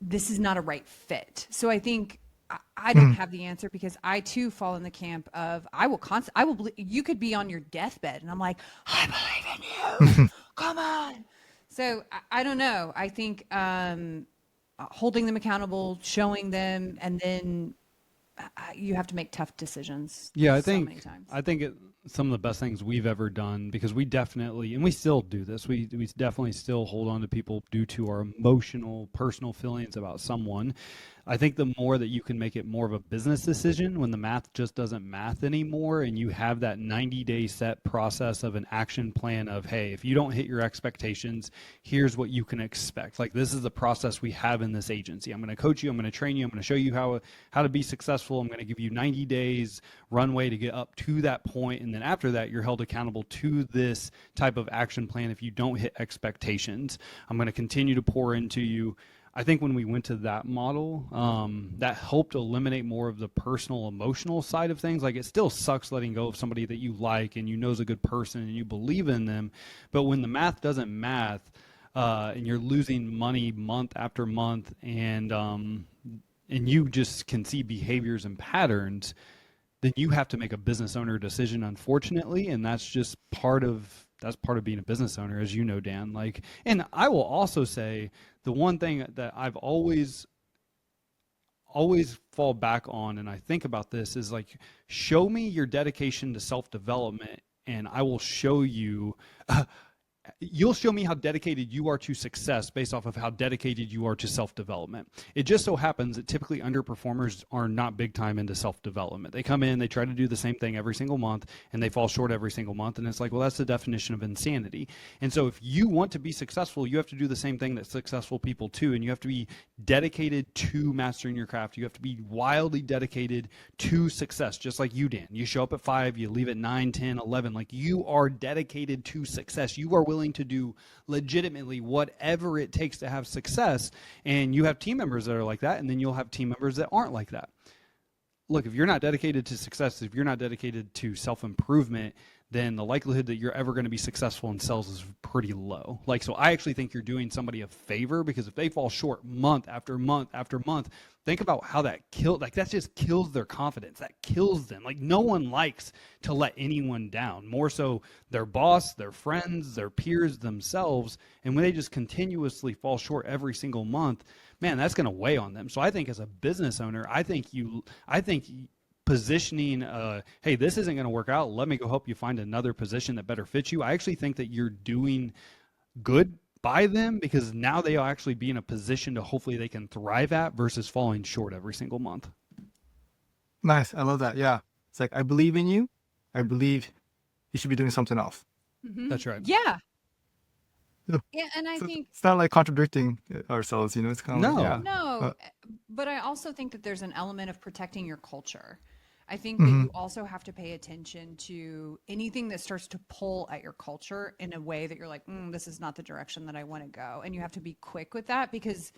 C: this is not a right fit. So I think I don't have the answer because I too fall in the camp of you could be on your deathbed and I'm like, I believe in you. Come on. So I don't know. I think holding them accountable, showing them, and then you have to make tough decisions.
B: Yeah,
C: so many times.
B: I think some of the best things we've ever done because we definitely and we still do this. We definitely still hold on to people due to our emotional, personal feelings about someone. I think the more that you can make it more of a business decision when the math just doesn't math anymore and you have that 90-day set process of an action plan of, hey, if you don't hit your expectations, here's what you can expect. Like this is the process we have in this agency. I'm going to coach you. I'm going to train you. I'm going to show you how to be successful. I'm going to give you 90 days runway to get up to that point. And then after that, you're held accountable to this type of action plan. If you don't hit expectations, I'm going to continue to pour into you. I think when we went to that model, that helped eliminate more of the personal, emotional side of things. Like it still sucks letting go of somebody that you like and you know is a good person and you believe in them. But when the math doesn't math and you're losing money month after month and you just can see behaviors and patterns, then you have to make a business owner decision, unfortunately. And that's just part of being a business owner, as you know, Dan. Like, and I will also say the one thing that I've always fall back on, and I think about this is like, show me your dedication to self-development and I will show you you'll show me how dedicated you are to success based off of how dedicated you are to self-development. It just so happens that typically underperformers are not big time into self-development. They come in, they try to do the same thing every single month, and they fall short every single month. And it's like, well, that's the definition of insanity. And so if you want to be successful, you have to do the same thing that successful people do. And you have to be dedicated to mastering your craft. You have to be wildly dedicated to success, just like you, Dan. You show up at 5, you leave at 9, 10, 11. Like, you are dedicated to success. You are willing to do legitimately whatever it takes to have success. And you have team members that are like that, and then you'll have team members that aren't like that. Look, if you're not dedicated to success, if you're not dedicated to self-improvement, then the likelihood that you're ever going to be successful in sales is pretty low. Like, so I actually think you're doing somebody a favor, because if they fall short month after month after month, think about how that that just kills their confidence. That kills them. Like, no one likes to let anyone down, more so their boss, their friends, their peers, themselves. And when they just continuously fall short every single month, man, that's going to weigh on them. So I think as a business owner, I think positioning, hey, this isn't going to work out, let me go help you find another position that better fits you. I actually think that you're doing good by them, because now they'll actually be in a position to hopefully they can thrive at, versus falling short every single month.
A: Nice. I love that. Yeah. It's like, I believe in you. I believe you should be doing something else.
B: That's right.
C: Yeah.
A: Yeah.
C: Yeah, and I
A: So
C: think
A: it's not like contradicting ourselves, it's kind of
B: No.
A: like, yeah.
C: no, but I also think that there's an element of protecting your culture. I think that
A: Mhm.
C: you also have to pay attention to anything that starts to pull at your culture in a way that you're like, this is not the direction that I want to go. And you have to be quick with that, because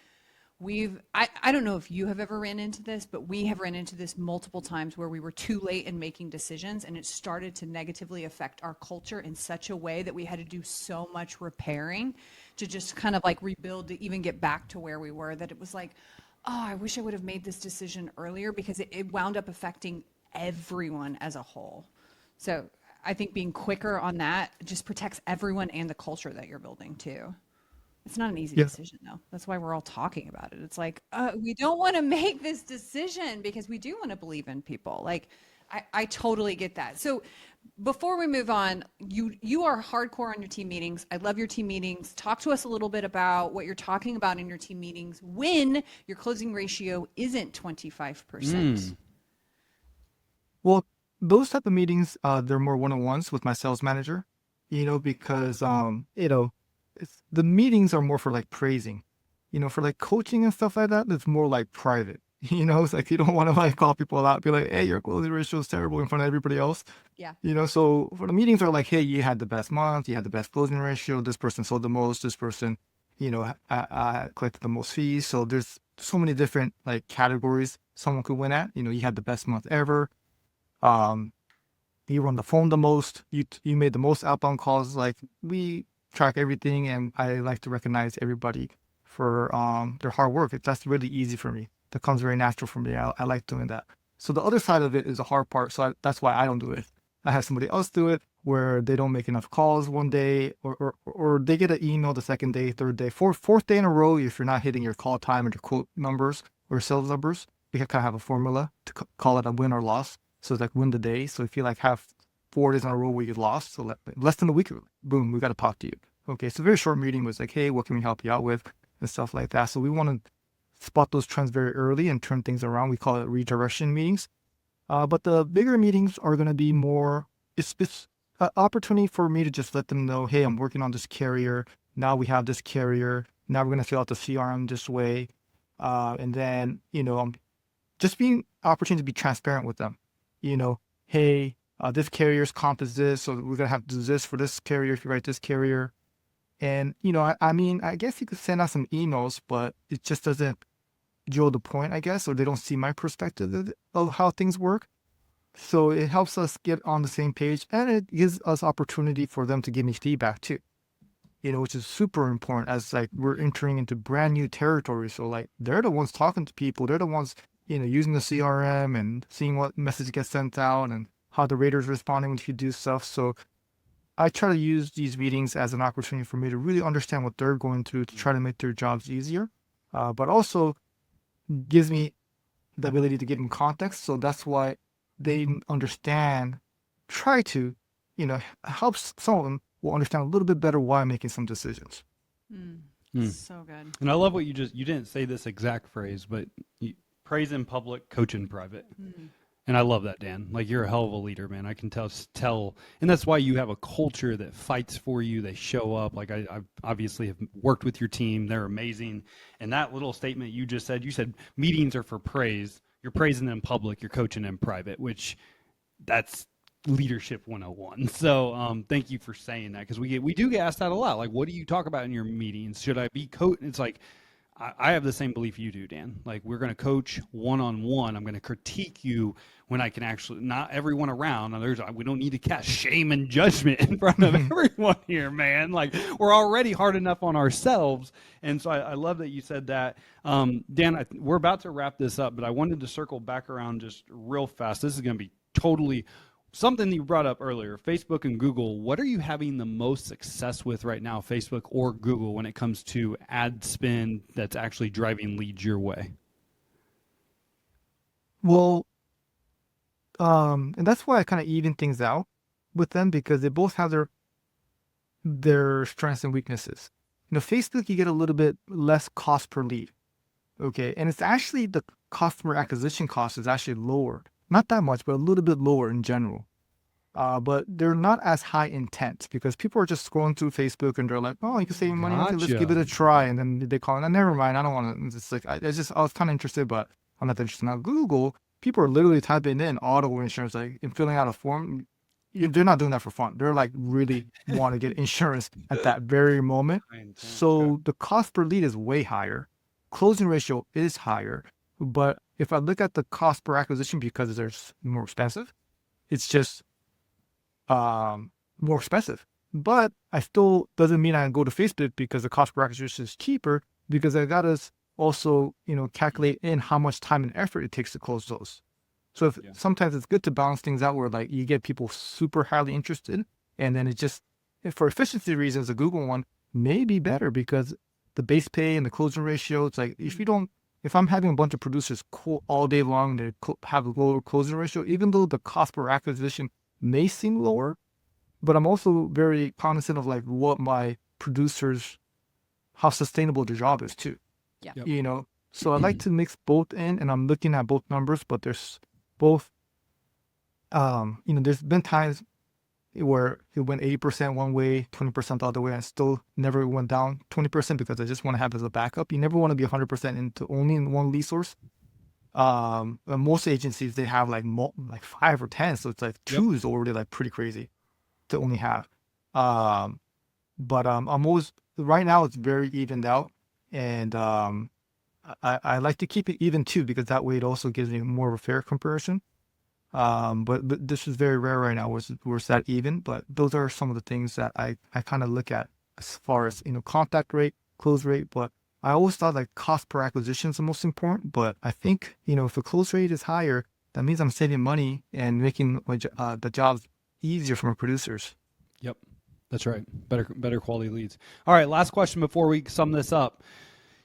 C: I don't know if you have ever ran into this, but we have ran into this multiple times where we were too late in making decisions, and it started to negatively affect our culture in such a way that we had to do so much repairing to just kind of like rebuild to even get back to where we were, that it was like, oh, I wish I would have made this decision earlier, because it wound up affecting everyone as a whole. So I think being quicker on that just protects everyone and the culture that you're building too. It's not an easy
A: Yeah.
C: decision though. That's why we're all talking about it. It's like, we don't want to make this decision because we do want to believe in people. Like, I totally get that. So before we move on, you are hardcore on your team meetings. I love your team meetings. Talk to us a little bit about what you're talking about in your team meetings when your closing ratio isn't 25%.
A: Well, those type of meetings, they're more one-on-ones with my sales manager, because, the meetings are more for like praising, for like coaching and stuff like that. It's more like private, it's like you don't want to like call people out, be like, hey, your closing ratio is terrible in front of everybody else.
C: Yeah.
A: So for the meetings are like, hey, you had the best month, you had the best closing ratio, this person sold the most, this person, collected the most fees. So there's so many different like categories someone could win at. You had the best month ever. Um, you were on the phone the most. You made the most outbound calls. Like, we track everything, and I like to recognize everybody for their hard work. That's really easy for me. That comes very natural for me. I like doing that. So the other side of it is the hard part. So that's why I don't do it. I have somebody else do it, where they don't make enough calls one day, or they get an email the second day, third day, fourth day in a row. If you're not hitting your call time and your quote numbers or sales numbers, we can kind of have a formula to call it a win or loss. So it's like win the day. So if you like have 4 days in a row where you lost, so less than a week, boom, we got to talk to you. Okay, so a very short meeting was like, hey, what can we help you out with, and stuff like that. So we want to spot those trends very early and turn things around. We call it redirection meetings. But the bigger meetings are going to be more, it's an opportunity for me to just let them know, hey, I'm working on this carrier. Now we have this carrier. Now we're going to fill out the CRM this way. And then, I'm just being opportunity to be transparent with them. Hey, this carrier's comp is this, so we're going to have to do this for this carrier if you write this carrier. And, I mean, I guess you could send out some emails, but it just doesn't drill the point, I guess, or they don't see my perspective of how things work. So it helps us get on the same page, and it gives us opportunity for them to give me feedback too, which is super important, as like we're entering into brand new territory. So like they're the ones talking to people. They're the ones, using the CRM and seeing what message gets sent out and how the rater's responding when you do stuff. So I try to use these meetings as an opportunity for me to really understand what they're going through to try to make their jobs easier, but also gives me the ability to give them context. So that's why they understand, try to, help some of them will understand a little bit better why I'm making some decisions.
C: So good.
B: And I love what you didn't say this exact phrase, but praise in public, coach in private. And I love that, Dan. Like, you're a hell of a leader, man. I can tell, and that's why you have a culture that fights for you. They show up. Like, I obviously have worked with your team. They're amazing. And that little statement you just said, you said meetings are for praise. You're praising them in public. You're coaching in private, which that's leadership 101. So thank you for saying that, because we do get asked that a lot. Like, what do you talk about in your meetings? Should I be coach? It's like, I have the same belief you do, Dan. Like, we're going to coach one-on-one. I'm going to critique you when I can actually, not everyone around. We don't need to cast shame and judgment in front of everyone here, man. Like, we're already hard enough on ourselves. And so I love that you said that. Dan, we're about to wrap this up, but I wanted to circle back around just real fast. This is going to be totally something that you brought up earlier, Facebook and Google. What are you having the most success with right now, Facebook or Google, when it comes to ad spend that's actually driving leads your way?
A: Well, and that's why I kind of even things out with them, because they both have their strengths and weaknesses. Facebook, you get a little bit less cost per lead. Okay. And it's actually the customer acquisition cost is actually lower. Not that much, but a little bit lower in general. But they're not as high intent, because people are just scrolling through Facebook and they're like, oh, you can save money. Okay, let's give it a try. And then they call it, never mind, I don't want to. It's like, I was kind of interested, but I'm not interested. Now, Google, people are literally typing in auto insurance, like, and filling out a form. They're not doing that for fun. They're like really want to get insurance at that very moment. So the cost per lead is way higher. Closing ratio is higher. But if I look at the cost per acquisition, because they're more expensive, it's just more expensive. But I still doesn't mean I can go to Facebook because the cost per acquisition is cheaper, because I gotta also calculate in how much time and effort it takes to close those. So sometimes it's good to balance things out where, like, you get people super highly interested, and then it just, for efficiency reasons, the Google one may be better because the base pay and the closing ratio. It's like, if I'm having a bunch of producers all day long, they have a lower closing ratio, even though the cost per acquisition may seem lower, but I'm also very cognizant of like what my producers, how sustainable their job is too.
C: Yeah.
A: So I like to mix both in, and I'm looking at both numbers, but there's both, there's been times where it went 80% one way, 20% the other way, and still never went down 20% because I just want to have it as a backup. You never want to be 100% into only in one lead source. Most agencies, they have like 5 or 10, so it's like 2 is already like pretty crazy to only have. But I'm always, right now it's very evened out, and I like to keep it even too, because that way it also gives me more of a fair comparison. But this is very rare right now where it's that even. But those are some of the things that I kind of look at as far as contact rate, close rate. But I always thought like cost per acquisition is the most important. But I think if the close rate is higher, that means I'm saving money and making the jobs easier for my producers.
B: Yep, that's right. Better quality leads. All right, last question before we sum this up.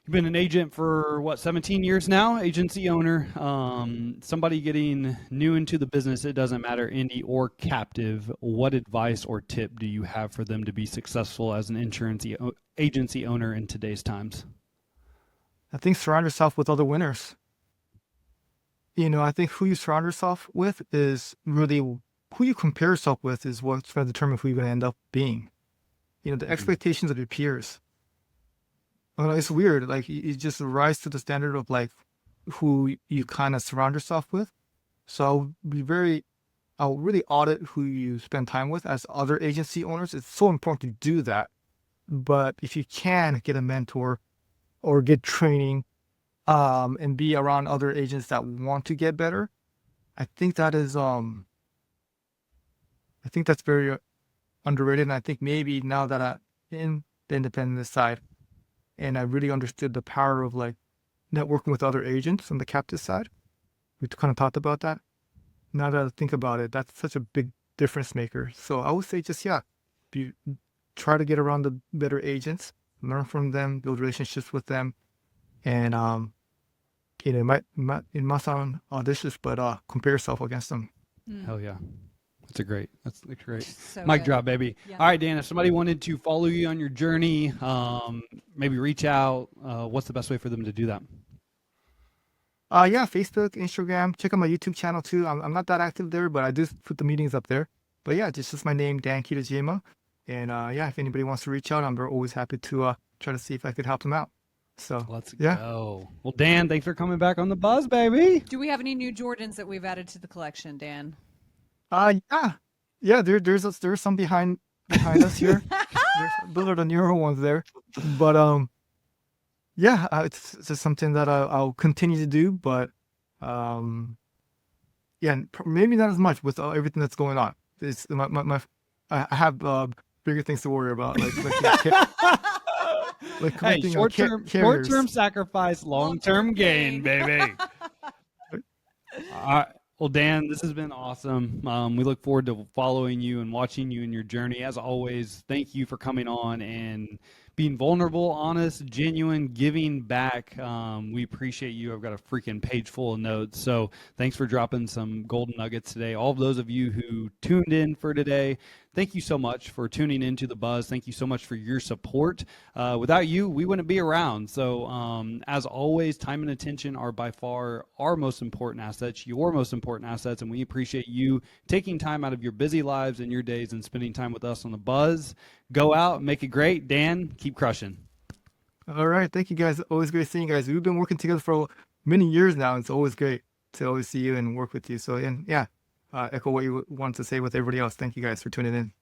B: You've been an agent for 17 years now, agency owner. Somebody getting new into the business, it doesn't matter, indie or captive. What advice or tip do you have for them to be successful as an insurance agency owner in today's times?
A: I think surround yourself with other winners. I think who you surround yourself with is really, who you compare yourself with is what's going to determine who you're going to end up being. The expectations of your peers. It's weird. Like, you just rise to the standard of like who you kind of surround yourself with. So I'll really audit who you spend time with as other agency owners. It's so important to do that. But if you can get a mentor or get training, and be around other agents that want to get better, I think that is, I think that's very underrated. And I think maybe now that I'm in the independent side, and I really understood the power of like networking with other agents on the captive side, we kind of talked about that. Now that I think about it, that's such a big difference maker. So I would say just, try to get around the better agents, learn from them, build relationships with them. And, it might sound audacious, but compare yourself against them.
B: Hell yeah. That's great.
C: So
B: Mic
C: good.
B: drop, baby.
C: Yeah.
B: All right, Dan, if somebody wanted to follow you on your journey, maybe reach out, what's the best way for them to do that?
A: Yeah, Facebook, Instagram. Check out my YouTube channel too. I'm not that active there, but I do put the meetings up there. But yeah, just my name, Dan Kitajima. And yeah, if anybody wants to reach out, I'm always happy to try to see if I could help them out. So
B: Let's
A: yeah.
B: go. Well, Dan, thanks for coming back on the buzz, baby.
C: Do we have any new Jordans that we've added to the collection, Dan?
A: Yeah. Yeah, there's some behind us here. Those are the newer ones there. But yeah, it's just something that I'll continue to do, but yeah, maybe not as much with everything that's going on. It's I have bigger things to worry about, like
B: Hey,
A: collecting
B: short
A: carriers.
B: term sacrifice, long term gain, baby. All right. Well, Dan, this has been awesome. We look forward to following you and watching you in your journey. As always, thank you for coming on and being vulnerable, honest, genuine, giving back. We appreciate you. I've got a freaking page full of notes. So thanks for dropping some golden nuggets today. All of those of you who tuned in for today, thank you so much for tuning into the buzz. Thank you so much for your support. Without you, we wouldn't be around. So as always, time and attention are by far our most important assets, your most important assets, and we appreciate you taking time out of your busy lives and your days and spending time with us on the buzz. Go out, make it great. Dan, keep crushing.
A: All right, thank you guys. Always great seeing you guys. We've been working together for many years now. It's always great to always see you and work with you. So and yeah, echo what you wanted to say with everybody else. Thank you guys for tuning in.